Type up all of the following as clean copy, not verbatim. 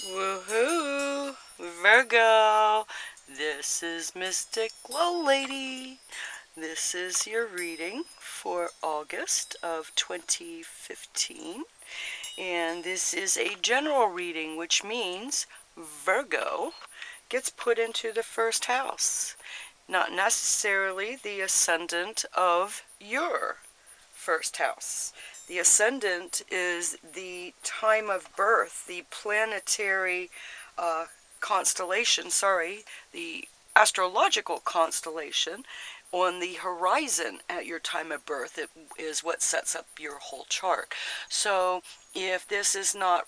Woohoo! Virgo! This is Mystic GLoLady. This is your reading for August of 2015. And this is a general reading, which means Virgo gets put into the first house, not necessarily the ascendant of your first house. The ascendant is the time of birth, the planetary constellation, the astrological constellation on the horizon at your time of birth. It is what sets up your whole chart. So if this is not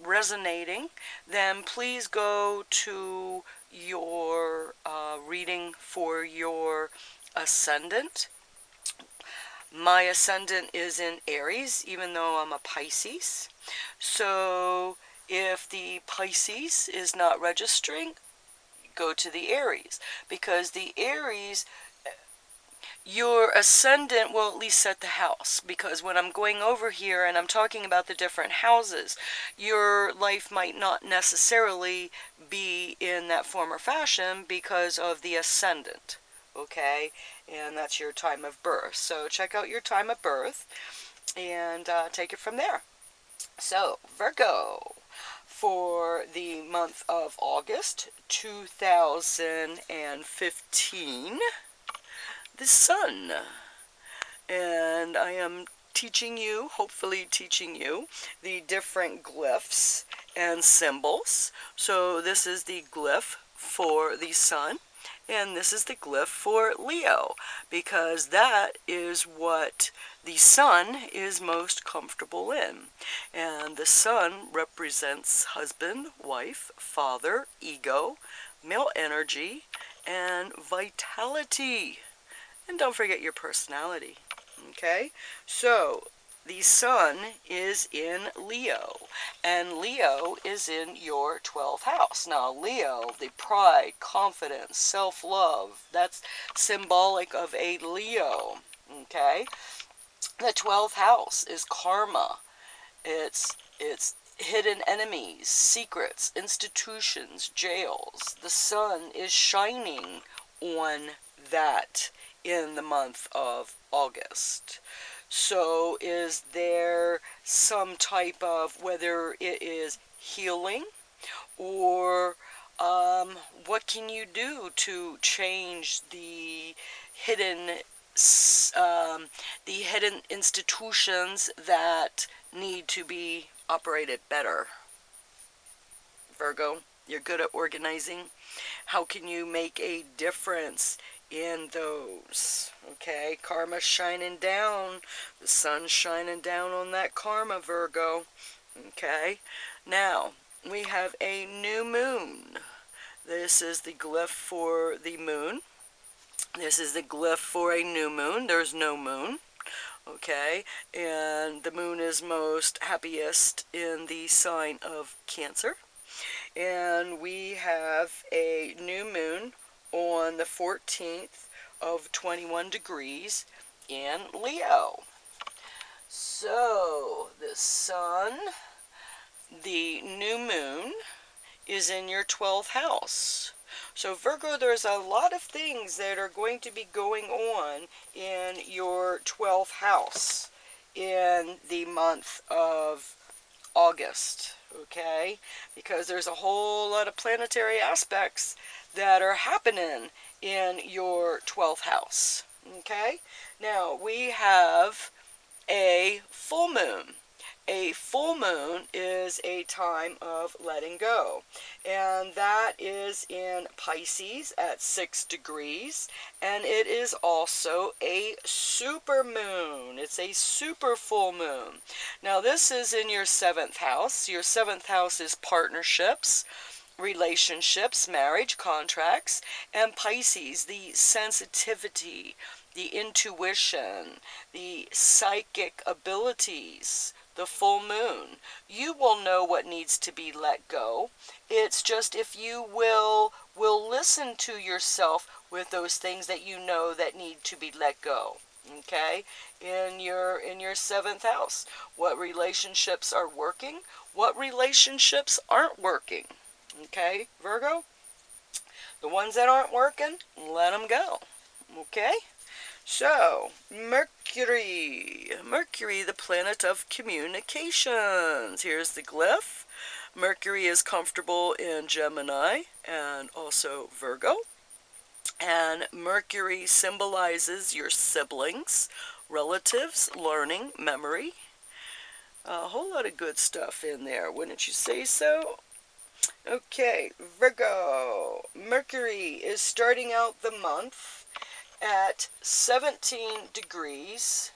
resonating, then please go to your reading for your ascendant. My ascendant is in Aries, even though I'm a Pisces. So if the Pisces is not registering, go to the Aries. Because the Aries, your ascendant will at least set the house. Because when I'm going over here and I'm talking about the different houses, your life might not necessarily be in that form or fashion because of the ascendant. Okay? And that's your time of birth. So check out your time of birth and take it from there. So, Virgo, for the month of August 2015, the Sun. And I am teaching you, hopefully teaching you, the different glyphs and symbols. So this is the glyph for the Sun. And this is the glyph for Leo, because that is what the Sun is most comfortable in. And the Sun represents husband, wife, father, ego, male energy, and vitality. And don't forget your personality. Okay? So, the Sun is in Leo, and Leo is in your 12th house. Now, Leo, the pride, confidence, self-love, that's symbolic of a Leo. Okay? The 12th house is karma. It's hidden enemies, secrets, institutions, jails. The Sun is shining on that in the month of August. So is there some type of, whether it is healing or what can you do to change hidden the hidden institutions that need to be operated better? Virgo, you're good at organizing. How can you make a difference in those? Okay, karma shining down. The sun's shining down on that karma, Virgo. Okay, now we have a new moon. This is the glyph for the moon. This is the glyph for a new moon. There's no moon. Okay, and the moon is most happiest in the sign of Cancer. And we have a new moon on the 14th of 21 degrees in Leo. So the Sun, the new moon, is in your 12th house. So Virgo, there's a lot of things that are going to be going on in your 12th house in the month of August, okay? Because there's a whole lot of planetary aspects that are happening in your 12th house, okay? Now, we have a full moon. A full moon is a time of letting go, and that is in Pisces at 6 degrees, and it is also a super moon. It's a super full moon. Now this is in your 7th house. Your 7th house is partnerships, relationships, marriage, contracts, and Pisces, the sensitivity, the intuition, the psychic abilities, the full moon. You will know what needs to be let go. It's just if you will listen to yourself with those things that you know that need to be let go. okay, in your 7th house. What relationships are working? What relationships aren't working? Okay, Virgo? The ones that aren't working, let them go. Okay? So, Mercury. Mercury, the planet of communications. Here's the glyph. Mercury is comfortable in Gemini and also Virgo. And Mercury symbolizes your siblings, relatives, learning, memory. A whole lot of good stuff in there, wouldn't you say so? Okay, Virgo. Mercury is starting out the month at 17 degrees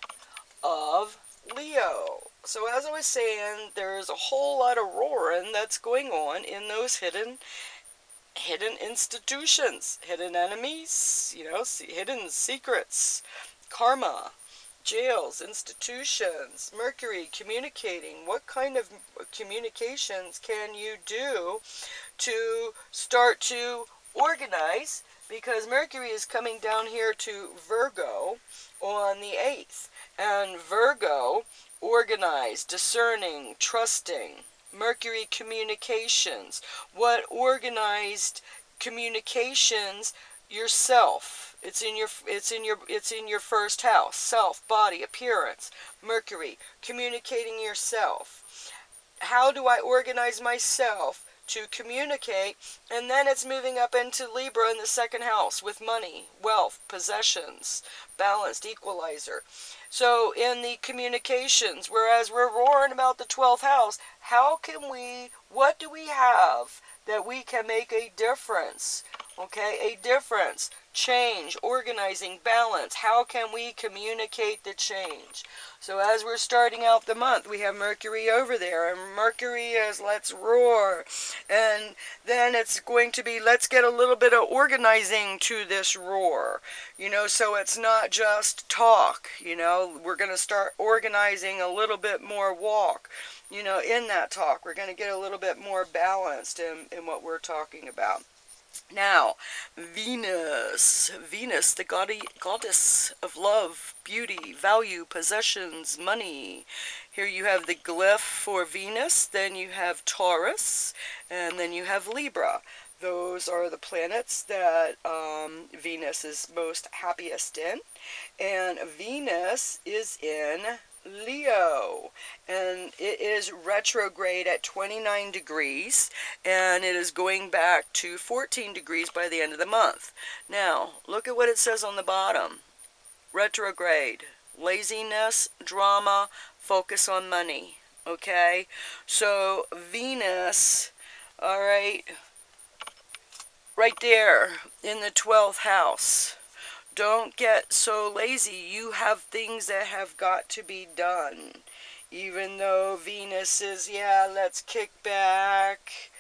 of Leo. So as I was saying, there's a whole lot of roaring that's going on in those hidden institutions, hidden enemies, hidden secrets, karma, jails, institutions, Mercury communicating. What kind of communications can you do to start to organize? Because Mercury is coming down here to Virgo on the 8th. And Virgo, organized, discerning, trusting. Mercury communications. What organized communications? Yourself. It's in your first house. Self, body, appearance. Mercury communicating yourself. How do I organize myself to communicate? And then it's moving up into Libra in the 2nd house with money, wealth, possessions, balanced equalizer. So in the communications, whereas we're roaring about the 12th house, what do we have that we can make a difference? Okay, a difference, change, organizing, balance. How can we communicate the change? So as we're starting out the month, we have Mercury over there, and Mercury is let's roar. And then it's going to be let's get a little bit of organizing to this roar. So it's not just talk, we're going to start organizing a little bit more walk. In that talk, we're going to get a little bit more balanced in what we're talking about. Now, Venus, the goddess of love, beauty, value, possessions, money. Here you have the glyph for Venus, then you have Taurus, and then you have Libra. Those are the planets that Venus is most happiest in. And Venus is in Leo, and it is retrograde at 29 degrees, and it is going back to 14 degrees by the end of the month. Now, look at what it says on the bottom. Retrograde, laziness, drama, focus on money. Okay? So, Venus, all right, right there in the 12th house. Don't get so lazy. You have things that have got to be done. Even though Venus is, let's kick back.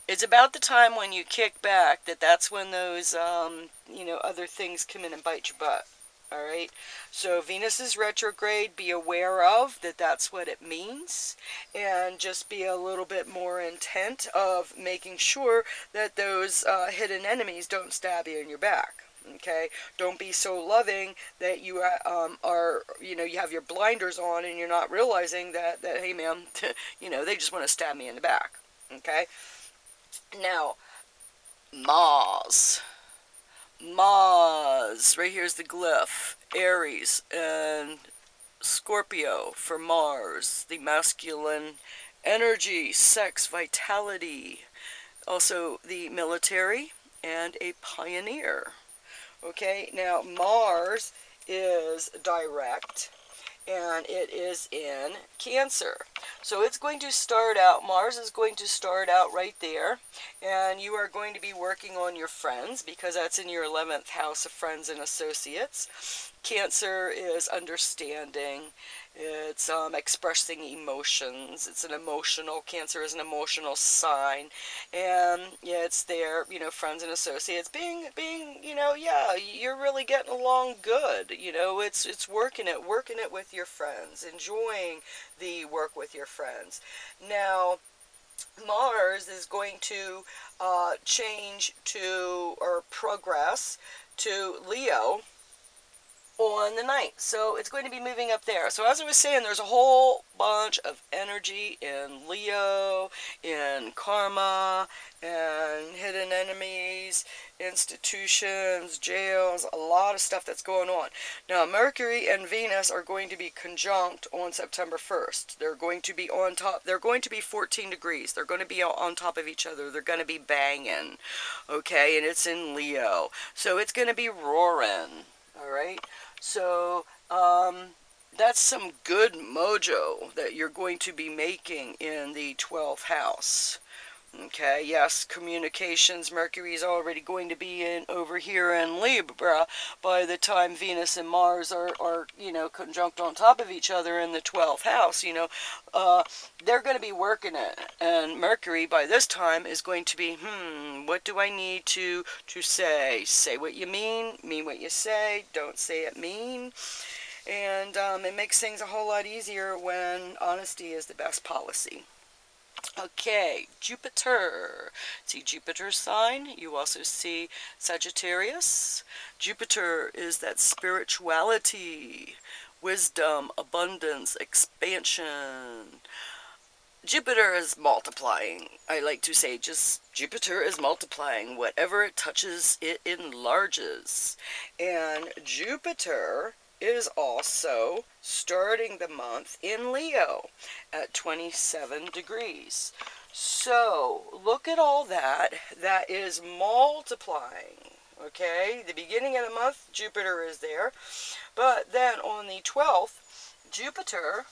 It's about the time when you kick back that's when those, other things come in and bite your butt. All right. So Venus is retrograde. Be aware of that's what it means, and just be a little bit more intent of making sure that those hidden enemies don't stab you in your back. Okay. Don't be so loving that you you have your blinders on and you're not realizing that hey man, they just want to stab me in the back. Okay. Now, Mars, right here's the glyph, Aries and Scorpio for Mars, the masculine energy, sex, vitality, also the military, and a pioneer. Okay, now Mars is direct, and it is in Cancer. So it's going to start out, Mars is going to start out right there, and you are going to be working on your friends, because that's in your 11th house of friends and associates. Cancer is understanding, it's expressing emotions, Cancer is an emotional sign, and it's there, friends and associates, being, you're really getting along good, it's working it with your friends, enjoying the work with your friends. Now, Mars is going to change to, or progress to Leo on the ninth. So it's going to be moving up there. So as I was saying, there's a whole bunch of energy in Leo, in karma, and hidden enemies, institutions, jails, a lot of stuff that's going on. Now, Mercury and Venus are going to be conjunct on September 1st. They're going to be on top. They're going to be 14 degrees. They're going to be on top of each other. They're going to be banging. Okay, and it's in Leo. So it's going to be roaring. All right. So, that's some good mojo that you're going to be making in the 12th house. Okay, yes, communications, Mercury is already going to be in over here in Libra by the time Venus and Mars are conjunct on top of each other in the 12th house, they're going to be working it. And Mercury by this time is going to be, what do I need to say? Say what you mean what you say, don't say it mean. And it makes things a whole lot easier when honesty is the best policy. Okay, Jupiter. See Jupiter's sign. You also see Sagittarius. Jupiter is that spirituality, wisdom, abundance, expansion. Jupiter is multiplying. I like to say just Jupiter is multiplying. Whatever it touches, it enlarges. And Jupiter is also starting the month in Leo at 27 degrees. So look at all that. That is multiplying. Okay, the beginning of the month, Jupiter is there. But then on the 12th, Jupiter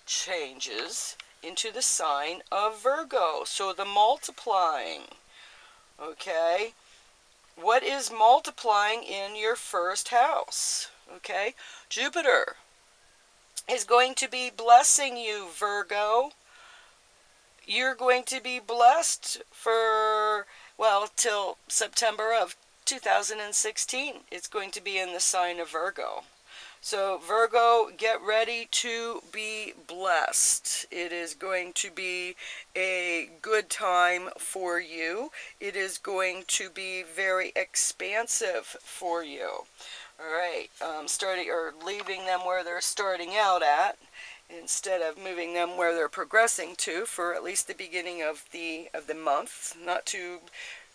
changes into the sign of Virgo. So the multiplying. Okay, what is multiplying in your first house? Okay, Jupiter is going to be blessing you, Virgo. You're going to be blessed for, well, till September of 2016. It's going to be in the sign of Virgo. So Virgo, get ready to be blessed. It is going to be a good time for you. It is going to be very expansive for you. All right, starting or leaving them where they're starting out at, instead of moving them where they're progressing to for at least the beginning of the month. Not to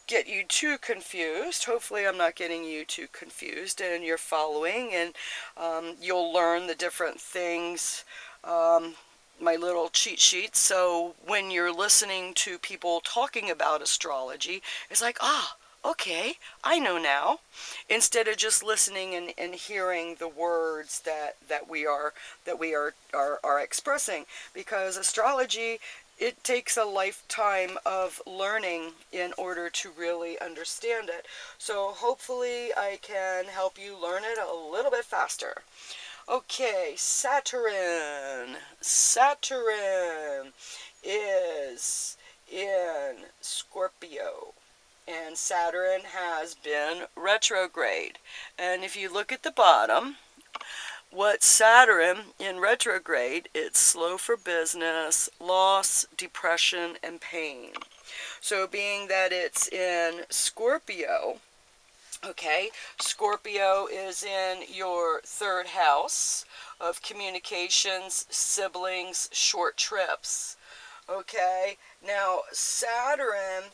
get you too confused. Hopefully I'm not getting you too confused and you're following, and you'll learn the different things, my little cheat sheets. So when you're listening to people talking about astrology, it's like, okay, I know now, instead of just listening and hearing the words that we are expressing. Because astrology, it takes a lifetime of learning in order to really understand it. So hopefully I can help you learn it a little bit faster. Okay, Saturn. Saturn is in Scorpio. And Saturn has been retrograde. And if you look at the bottom, what Saturn in retrograde, it's slow for business, loss, depression, and pain. So being that it's in Scorpio, okay, Scorpio is in your third house of communications, siblings, short trips. Okay, now Saturn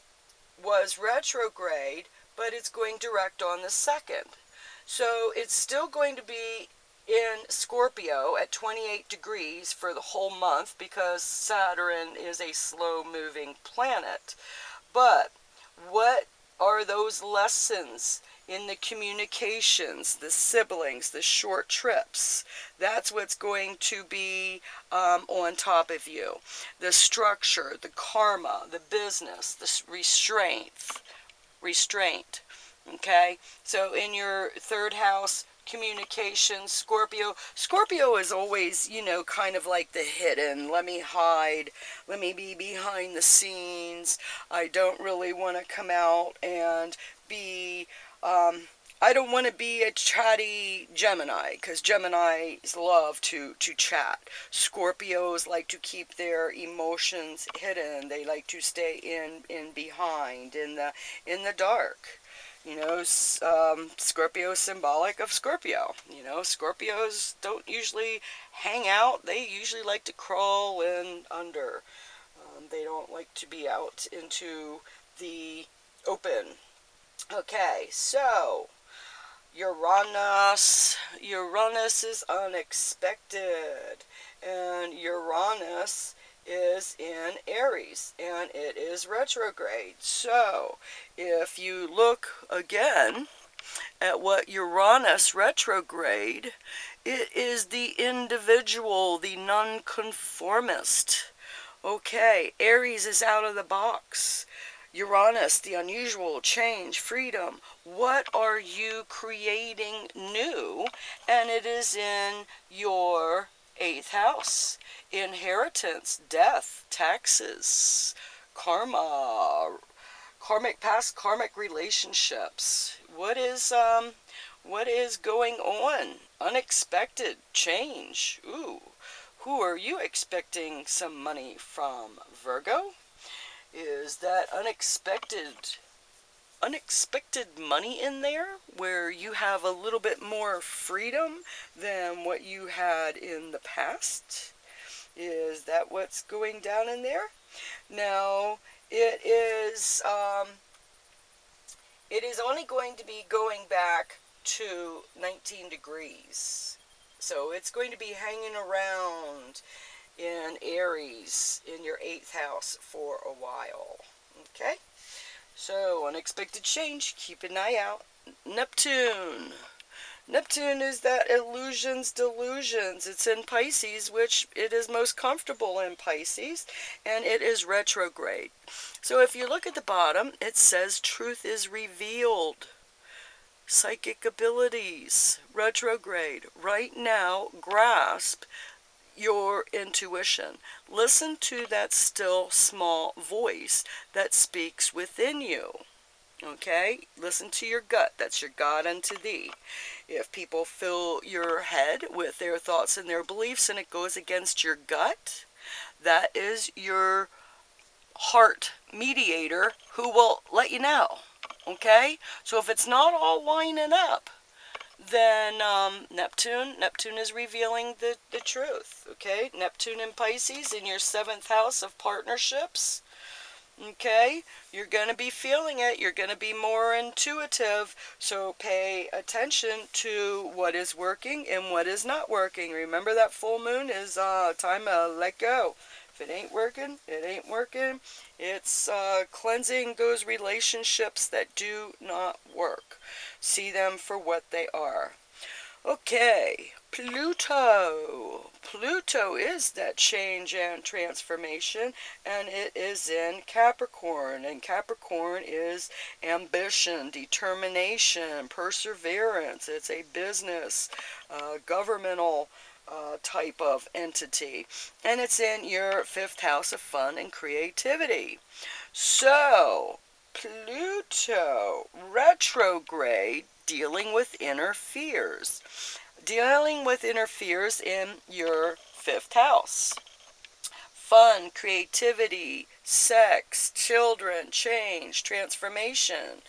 was retrograde, but it's going direct on the 2nd. So it's still going to be in Scorpio at 28 degrees for the whole month because Saturn is a slow-moving planet. But what are those lessons in the communications, the siblings, the short trips? That's what's going to be on top of you. The structure, the karma, the business, the restraint. Okay? So in your third house, communication, Scorpio is always, kind of like the hidden. Let me hide. Let me be behind the scenes. I don't really want to come out and be I don't want to be a chatty Gemini, because Geminis love to chat. Scorpios like to keep their emotions hidden. They like to stay in behind, in the dark. You know, Scorpio is symbolic of Scorpio. You know, Scorpios don't usually hang out. They usually like to crawl in under. They don't like to be out into the open. Okay, so Uranus is unexpected, and Uranus is in Aries, and it is retrograde. So, if you look again at what Uranus retrograde, it is the individual, the nonconformist. Okay, Aries is out of the box. Uranus, the unusual, change, freedom. What are you creating new? And it is in your 8th house. Inheritance, death, taxes, karma, karmic past, karmic relationships. What is going on? Unexpected change. Ooh. Who are you expecting some money from, Virgo? Is that unexpected money in there where you have a little bit more freedom than what you had in the past? Is that what's going down in there? Now, it is only going to be going back to 19 degrees. So it's going to be hanging around in Aries in your 8th house for a while. Okay? So, unexpected change. Keep an eye out. Neptune. Neptune is that illusions, delusions. It's in Pisces, which it is most comfortable in Pisces, and it is retrograde. So if you look at the bottom, it says truth is revealed. Psychic abilities, retrograde. Right now, grasp your intuition. Listen to that still small voice that speaks within you. Okay? Listen to your gut. That's your God unto thee. If people fill your head with their thoughts and their beliefs and it goes against your gut, that is your heart mediator who will let you know. Okay? So if it's not all lining up, then Neptune is revealing the truth. Okay? Neptune in Pisces in your 7th house of partnerships. Okay, you're going to be feeling it. You're going to be more intuitive. So pay attention to what is working and what is not working. Remember that full moon is time to let go. If it ain't working, it ain't working. It's cleansing those relationships that do not work. See them for what they are. Okay, Pluto. Pluto is that change and transformation, and it is in Capricorn. And Capricorn is ambition, determination, perseverance. It's a business, governmental type of entity. And it's in your 5th house of fun and creativity. So, Pluto retrograde, dealing with inner fears. Dealing with inner fears in your 5th house. Fun, creativity, sex, children, change, transformation.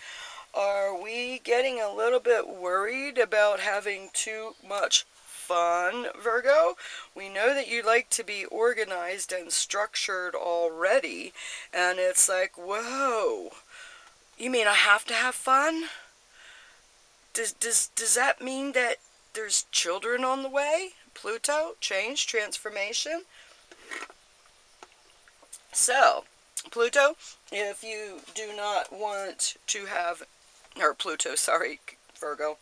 Are we getting a little bit worried about having too much fun, Virgo? We know that you like to be organized and structured already, and it's like, whoa, you mean I have to have fun? Does that mean that there's children on the way? Pluto, change, transformation. So, Pluto, if you do not want to have, or Pluto, sorry, Virgo.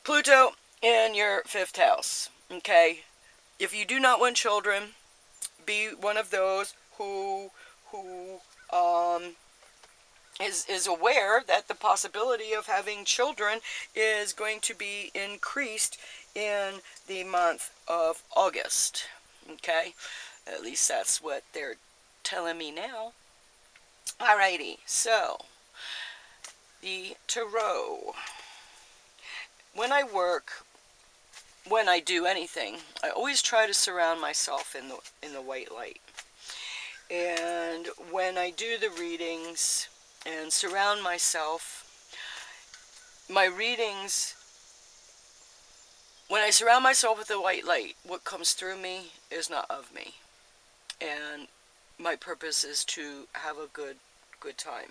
Pluto in your 5th house, okay? If you do not want children, be one of those who is aware that the possibility of having children is going to be increased in the month of August. Okay? At least that's what they're telling me now. Alrighty, so the tarot. When I work, when I do anything, I always try to surround myself in the white light. And when I do the readings and surround myself, my readings, when I surround myself with the white light, what comes through me is not of me. And my purpose is to have a good time.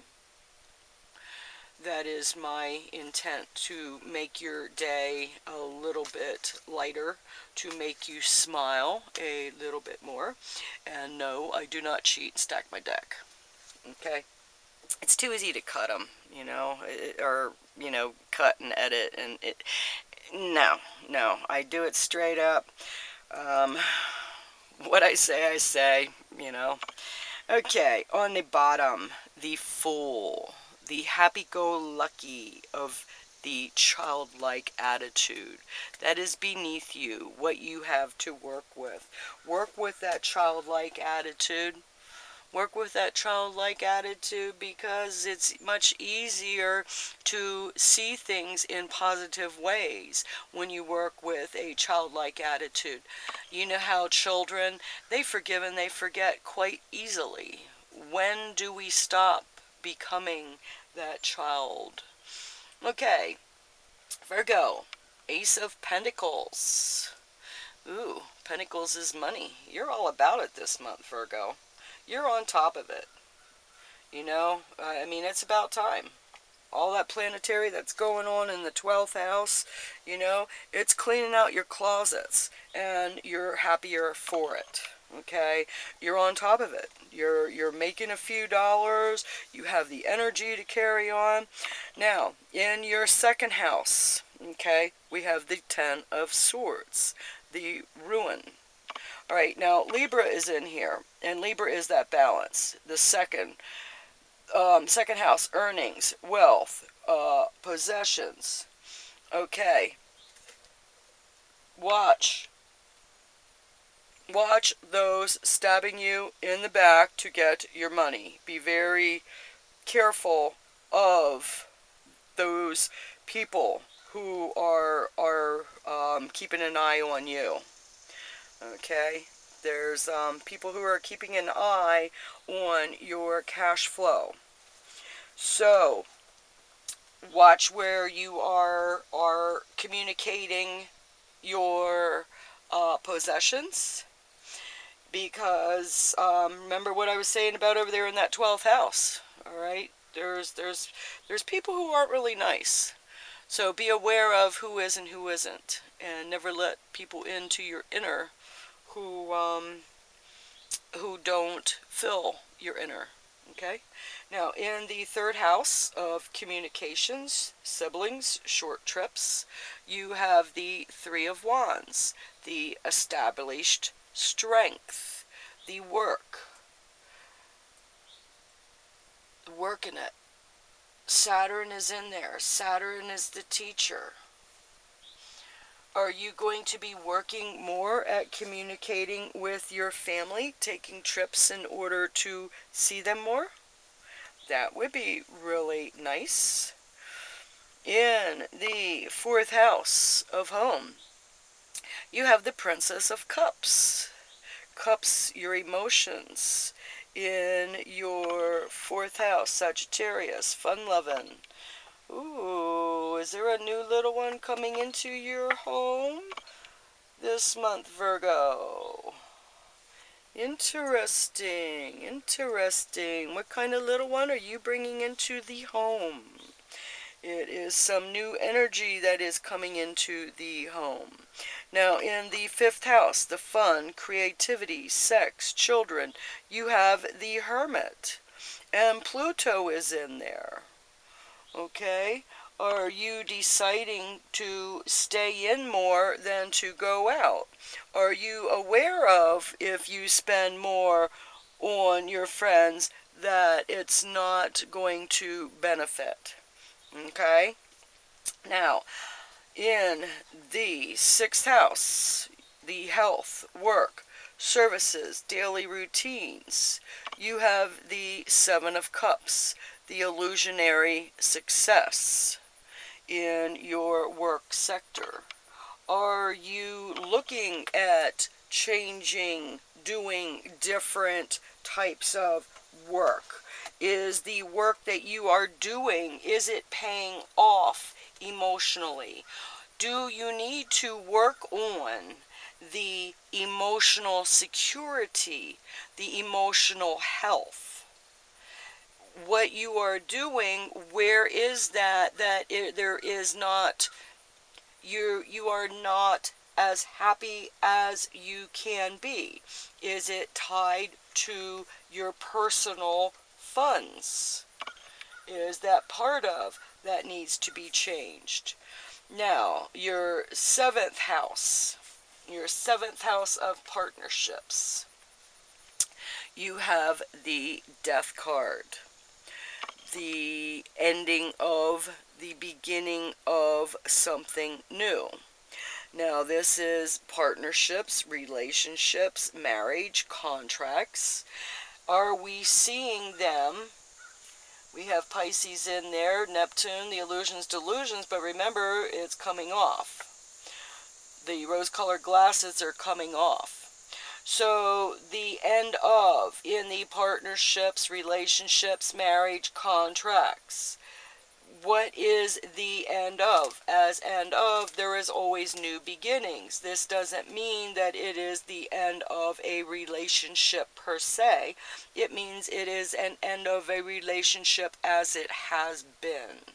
That is my intent, to make your day a little bit lighter, to make you smile a little bit more. And no, I do not cheat and stack my deck. Okay? It's too easy to cut them, you know, or, you know, cut and edit. And no, I do it straight up. What I say, you know. Okay, on the bottom, the Fool, the happy-go-lucky of the childlike attitude. That is beneath you, what you have to work with. Work with that childlike attitude. Work with that childlike attitude, because it's much easier to see things in positive ways when you work with a childlike attitude. You know how children, they forgive and they forget quite easily. When do we stop becoming that child? Okay, Virgo, Ace of Pentacles. Ooh, Pentacles is money. You're all about it this month, Virgo. You're on top of it. You know, I mean, it's about time. All that planetary that's going on in the 12th house, you know, it's cleaning out your closets, and you're happier for it. Okay, you're on top of it. You're making a few dollars. You have the energy to carry on. Now, in your second house, okay, we have the Ten of Swords, the ruin. All right, now Libra is in here, and Libra is that balance. The second house, earnings, wealth, possessions. Okay, watch those stabbing you in the back to get your money. Be very careful of those people who are keeping an eye on you. Okay, there's people who are keeping an eye on your cash flow. So watch where you are communicating your possessions, because remember what I was saying about over there in that 12th house. All right, there's people who aren't really nice. So be aware of who is and who isn't, and never let people into your inner who don't fill your inner. Okay? Now, in the third house of communications, siblings, short trips, you have the Three of Wands, the established strength, the work in it. Saturn is in there. Saturn is the teacher. Are you going to be working more at communicating with your family, taking trips in order to see them more? That would be really nice. In the fourth house of home, you have the Princess of Cups. Cups, your emotions. In your fourth house, Sagittarius, fun-loving. Ooh, is there a new little one coming into your home this month, Virgo? Interesting. What kind of little one are you bringing into the home? It is some new energy that is coming into the home. Now, in the fifth house, the fun, creativity, sex, children, you have the Hermit. And Pluto is in there. Okay? Are you deciding to stay in more than to go out? Are you aware of, if you spend more on your friends, that it's not going to benefit? Okay? Now, in the sixth house, the health, work, services, daily routines, you have the Seven of Cups, the illusionary success in your work sector? Are you looking at changing, doing different types of work? Is the work that you are doing, is it paying off emotionally? Do you need to work on the emotional security, the emotional health? What you are doing, where is that there is not, you are not as happy as you can be? Is it tied to your personal funds? Is that part of that needs to be changed? Now, your seventh house of partnerships. You have the Death card, the ending of, the beginning of something new. Now, this is partnerships, relationships, marriage, contracts. Are we seeing them? We have Pisces in there, Neptune, the illusions, delusions, but remember, it's coming off. The rose-colored glasses are coming off. So the end of, in the partnerships, relationships, marriage, contracts. What is the end of? As end of, there is always new beginnings. This doesn't mean that it is the end of a relationship per se. It means it is an end of a relationship as it has been.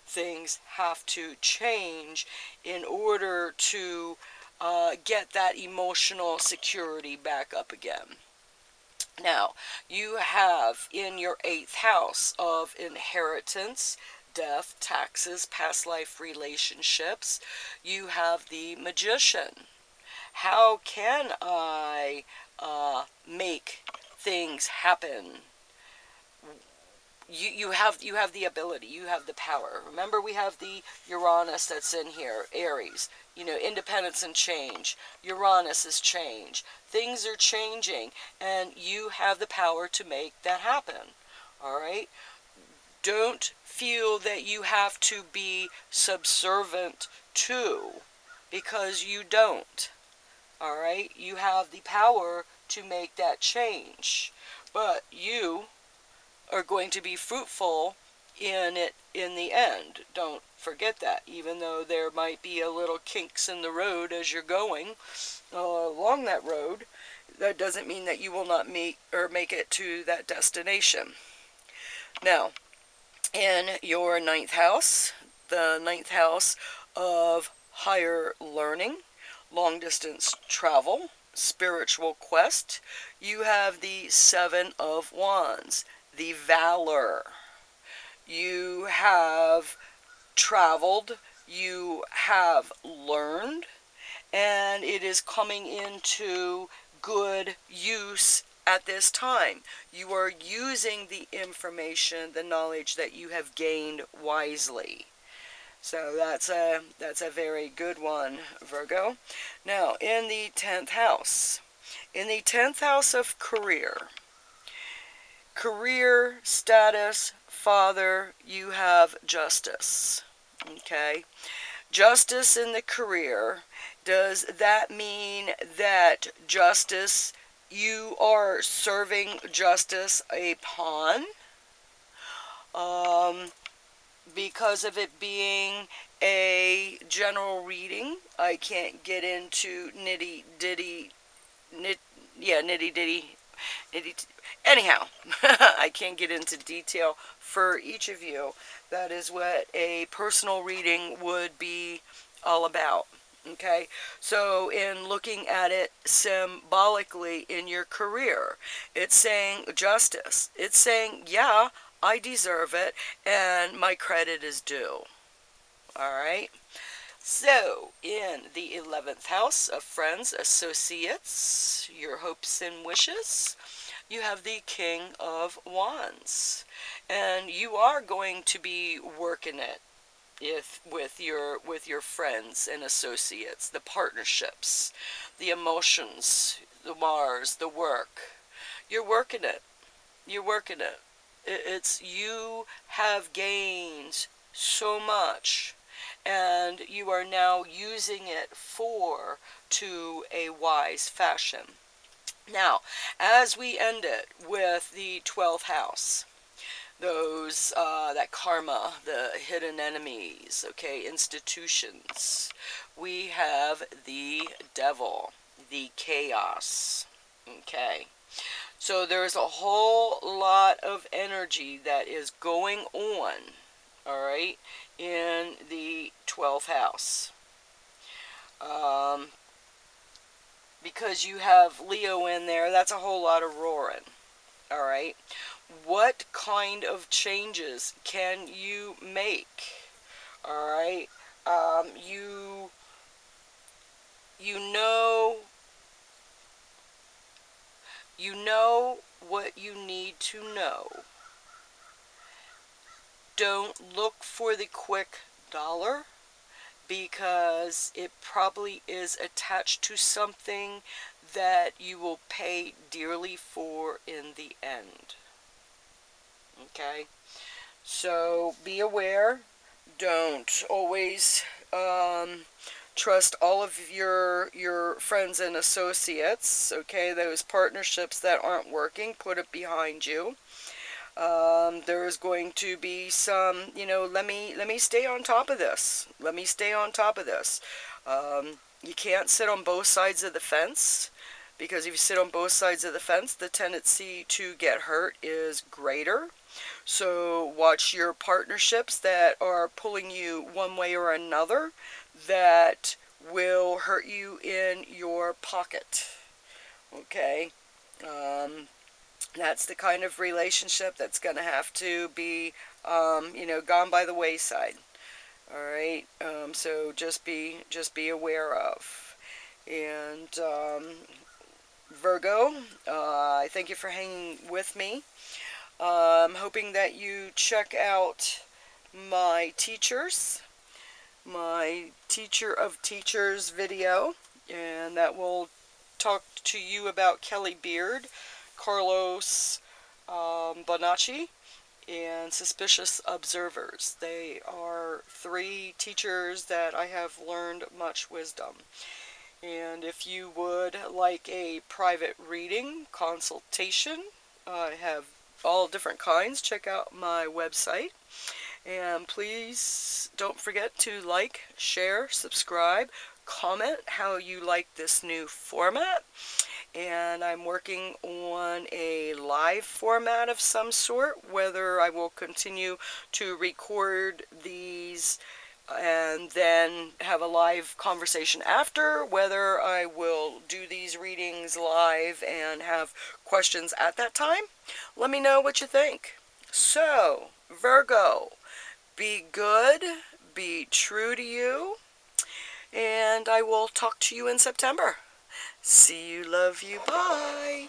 Things have to change in order to get that emotional security back up again. Now, you have in your 8th house of inheritance, death, taxes, past life relationships, you have the Magician. How can I make things happen? You have the ability, you have the power. Remember, we have the Uranus that's in here, Aries. Independence and change. Uranus is change. Things are changing, and you have the power to make that happen. All right? Don't feel that you have to be subservient to, because you don't. All right? You have the power to make that change, but you are going to be fruitful in it in the end. Don't forget that. Even though there might be a little kinks in the road as you're going along that road, that doesn't mean that you will not make it to that destination. Now, in your 9th house, the 9th house of higher learning, long distance travel, spiritual quest, you have the 7 of Wands, the Valor. You have traveled, you have learned, and it is coming into good use at this time. You are using the information, the knowledge that you have gained wisely. So that's a very good one, Virgo. Now, in the 10th house. In the 10th house of career, status, father, you have justice. Okay? Justice in the career. Does that mean that justice, you are serving justice a pawn? Because of it being a general reading, I can't get into nitty ditty. Anyhow, I can't get into detail for each of you. That is what a personal reading would be all about. Okay, so in looking at it symbolically in your career, it's saying justice. It's saying, yeah, I deserve it, and my credit is due. All right. So, in the 11th house of friends, associates, your hopes and wishes, you have the King of Wands. And you are going to be working it with your friends and associates, the partnerships, the emotions, the Mars, the work. You're working it. You're working it. It's you have gained so much, and you are now using it to a wise fashion. Now, as we end it with the 12th house, those that karma, the hidden enemies, okay, institutions, we have the devil, the chaos, okay. So there's a whole lot of energy that is going on, all right, in the 12th house. Because you have Leo in there, that's a whole lot of roaring, all right. What kind of changes can you make? All right. You you know you know what you need to know. Don't look for the quick dollar because it probably is attached to something that you will pay dearly for in the end. Okay? So be aware. Don't always trust all of your friends and associates. Okay, those partnerships that aren't working, put it behind you. There is going to be some, let me stay on top of this. Let me stay on top of this. You can't sit on both sides of the fence, because if you sit on both sides of the fence, the tendency to get hurt is greater. So watch your partnerships that are pulling you one way or another, that will hurt you in your pocket. Okay? That's the kind of relationship that's going to have to be, gone by the wayside. All right? So just be aware of. And Virgo, I thank you for hanging with me. I'm hoping that you check out my teacher of teachers video, and that will talk to you about Kelly Beard, Carlos Bonacci, and Suspicious Observers. They are three teachers that I have learned much wisdom. And if you would like a private reading, consultation, I have all different kinds. Check out my website. And please don't forget to like, share, subscribe, comment how you like this new format. And I'm working on a live format of some sort, whether I will continue to record these and then have a live conversation after, whether I will do these readings live and have questions at that time. Let me know what you think. So, Virgo, be good, be true to you, and I will talk to you in September. See you, love you, bye.